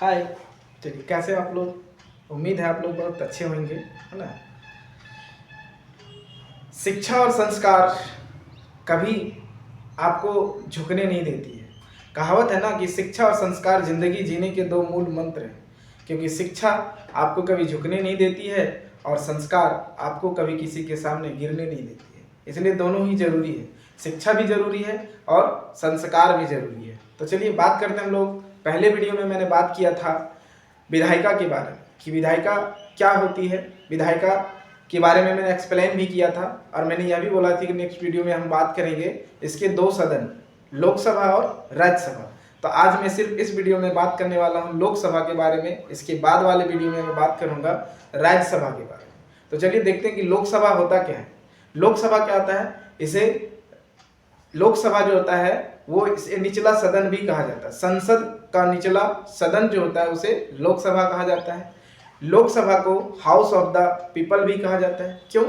हाय। चलिए, कैसे आप लोग? उम्मीद है आप लोग बहुत अच्छे होंगे, है ना। शिक्षा और संस्कार कभी आपको झुकने नहीं देती है। कहावत है ना कि शिक्षा और संस्कार जिंदगी जीने के दो मूल मंत्र हैं। क्योंकि शिक्षा आपको कभी झुकने नहीं देती है और संस्कार आपको कभी किसी के सामने गिरने नहीं देती है। इसलिए दोनों ही जरूरी है, शिक्षा भी जरूरी है और संस्कार भी जरूरी है। तो चलिए बात करते हैं हम लोग। पहले वीडियो में मैंने बात किया था विधायिका के बारे में कि विधायिका क्या होती है। विधायिका के बारे में मैंने एक्सप्लेन भी किया था और मैंने यह भी बोला था कि नेक्स्ट वीडियो में हम बात करेंगे इसके दो सदन, लोकसभा और राज्यसभा। तो आज मैं सिर्फ इस वीडियो में बात करने वाला हूं लोकसभा के बारे में। इसके बाद वाले वीडियो में मैं बात करूंगा राज्यसभा के बारे में। तो चलिए देखते हैं कि लोकसभा होता क्या है। लोकसभा क्या होता है? इसे लोकसभा जो होता है वो इसे निचला सदन भी कहा जाता है। संसद का निचला सदन जो होता है उसे लोकसभा कहा जाता है। लोकसभा को हाउस ऑफ द पीपल भी कहा जाता है। क्यों?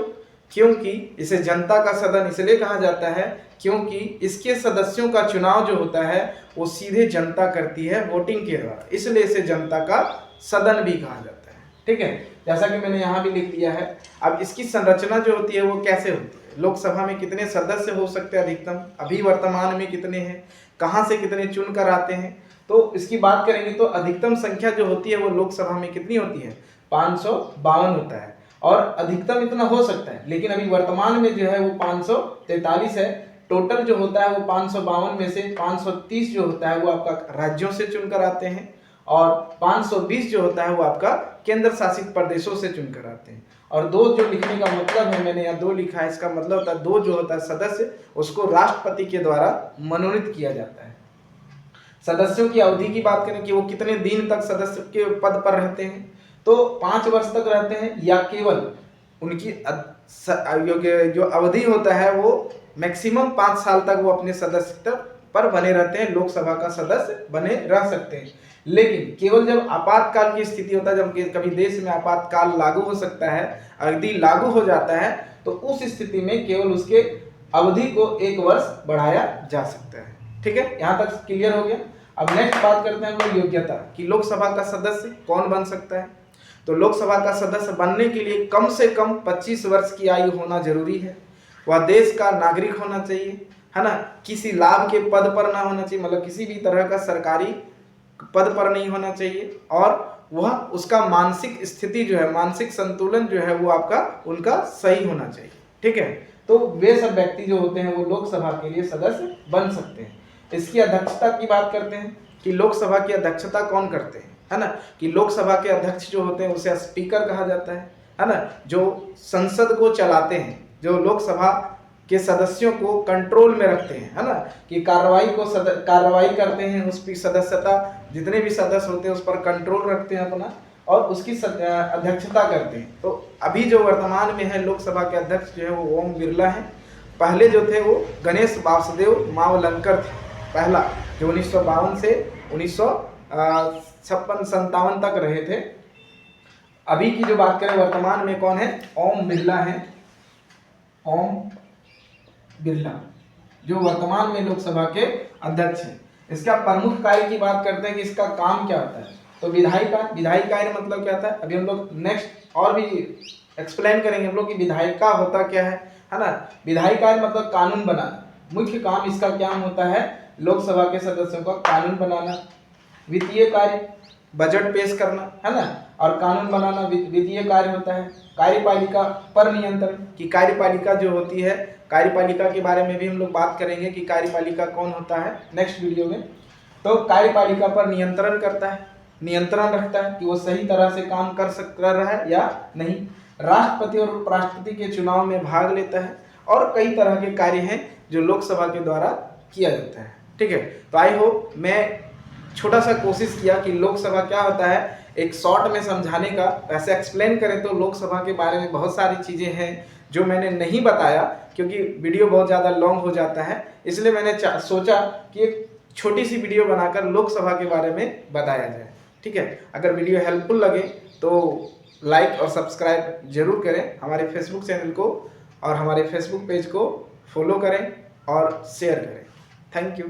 क्योंकि इसे जनता का सदन इसलिए कहा जाता है क्योंकि इसके सदस्यों का चुनाव जो होता है वो सीधे जनता करती है वोटिंग के द्वारा, इसलिए इसे जनता का सदन भी कहा जाता है। ठीक है, जैसा कि मैंने यहाँ भी लिख दिया है। अब इसकी संरचना जो होती है वो कैसे होती है, लोकसभा में कितने सदस्य हो सकते हैं अधिकतम, अभी वर्तमान में कितने हैं, कहाँ से कितने चुन कर आते हैं, तो इसकी बात करेंगे तो अधिकतम संख्या जो होती है वो लोकसभा में कितनी होती है? 552 होता है। और अधिकतम इतना हो सकता है, लेकिन अभी वर्तमान में जो है वो 543 है। टोटल जो होता है वो 552 में से 530 जो होता है वो आपका राज्यों से चुनकर आते हैं और 520 जो होता है वो आपका केंद्र शासित प्रदेशों से चुनकर आते हैं। और दो जो लिखने का मतलब है, मैंने यहाँ दो लिखा है, इसका मतलब होता है दो जो होता है सदस्य उसको राष्ट्रपति के द्वारा मनोनीत किया जाता है। सदस्यों की अवधि की बात करें कि वो कितने दिन तक सदस्य के पद पर रहते हैं, तो 5 वर्ष तक रहते हैं या केवल उनकी जो अवधि होता है वो मैक्सिमम 5 साल तक वो अपने सदस्यता पर बने रहते हैं, लोकसभा का सदस्य बने रह सकते हैं। लेकिन केवल जब आपातकाल की स्थिति होता है, जब कभी देश में आपातकाल लागू हो सकता है, यदि लागू हो जाता है तो उस स्थिति में केवल उसके अवधि को 1 वर्ष बढ़ाया जा सकता है। ठीक है, यहाँ तक क्लियर हो गया। अब नेक्स्ट बात करते हैं हम लोग योग्यता कि लोकसभा का सदस्य कौन बन सकता है। तो लोकसभा का सदस्य बनने के लिए कम से कम 25 वर्ष की आयु होना जरूरी है। वह देश का नागरिक होना चाहिए, है ना। किसी लाभ के पद पर ना होना चाहिए, मतलब किसी भी तरह का सरकारी पद पर नहीं होना चाहिए। और वह उसका मानसिक स्थिति जो है, मानसिक संतुलन जो है वो आपका उनका सही होना चाहिए। ठीक है, तो वे सब व्यक्ति जो होते हैं वो लोकसभा के लिए सदस्य बन सकते हैं। इसकी अध्यक्षता की बात करते हैं कि लोकसभा की अध्यक्षता कौन करते हैं, है ना। कि लोकसभा के अध्यक्ष जो होते हैं उसे स्पीकर कहा जाता है ना। जो संसद को चलाते हैं, जो लोकसभा के सदस्यों को कंट्रोल में रखते हैं, है ना, कि कार्रवाई करते हैं, उसकी सदस्यता जितने भी सदस्य होते हैं उस पर कंट्रोल रखते हैं अपना और उसकी अध्यक्षता करते हैं। तो अभी जो वर्तमान में है लोकसभा के अध्यक्ष जो है वो ओम बिरला है। पहले जो थे वो गणेश वासुदेव मावलंकर थे, पहला जो 1952 से 1956-57 तक रहे थे। अभी की जो बात करें वर्तमान में कौन है? ओम बिरला है। ओम बिरला जो वर्तमान में लोकसभा के अध्यक्ष हैं। इसका प्रमुख कार्य की बात करते हैं कि इसका काम क्या होता है। तो विधायी कार्य मतलब क्या होता है, अभी हम लोग नेक्स्ट और भी एक्सप्लेन करेंगे हम लोग कि विधायिका होता क्या है ना। विधायी कार्य मतलब कानून बनाना। मुख्य काम इसका क्या होता है? लोकसभा के सदस्यों का कानून बनाना। वित्तीय कार्य बजट पेश करना, है ना, और कानून बनाना वित्तीय कार्य होता है। कार्यपालिका पर नियंत्रण की कार्यपालिका जो होती है, कार्यपालिका के बारे में भी हम लोग बात करेंगे कि कार्यपालिका कौन होता है नेक्स्ट वीडियो में। तो कार्यपालिका पर नियंत्रण करता है, नियंत्रण रखता है कि वो सही तरह से काम कर रहा है या नहीं। राष्ट्रपति और उपराष्ट्रपति के चुनाव में भाग लेता है और कई तरह के कार्य हैं जो लोकसभा के द्वारा किया जाता है। ठीक है, तो आई होप मैं छोटा सा कोशिश किया कि लोकसभा क्या होता है एक शॉर्ट में समझाने का। वैसे एक्सप्लेन करें तो लोकसभा के बारे में बहुत सारी चीज़ें हैं जो मैंने नहीं बताया, क्योंकि वीडियो बहुत ज़्यादा लॉन्ग हो जाता है। इसलिए मैंने सोचा कि एक छोटी सी वीडियो बनाकर लोकसभा के बारे में बताया जाए। ठीक है, अगर वीडियो हेल्पफुल लगे तो लाइक और सब्सक्राइब जरूर करें हमारे फेसबुक चैनल को और हमारे फेसबुक पेज को फॉलो करें और शेयर करें। Thank you.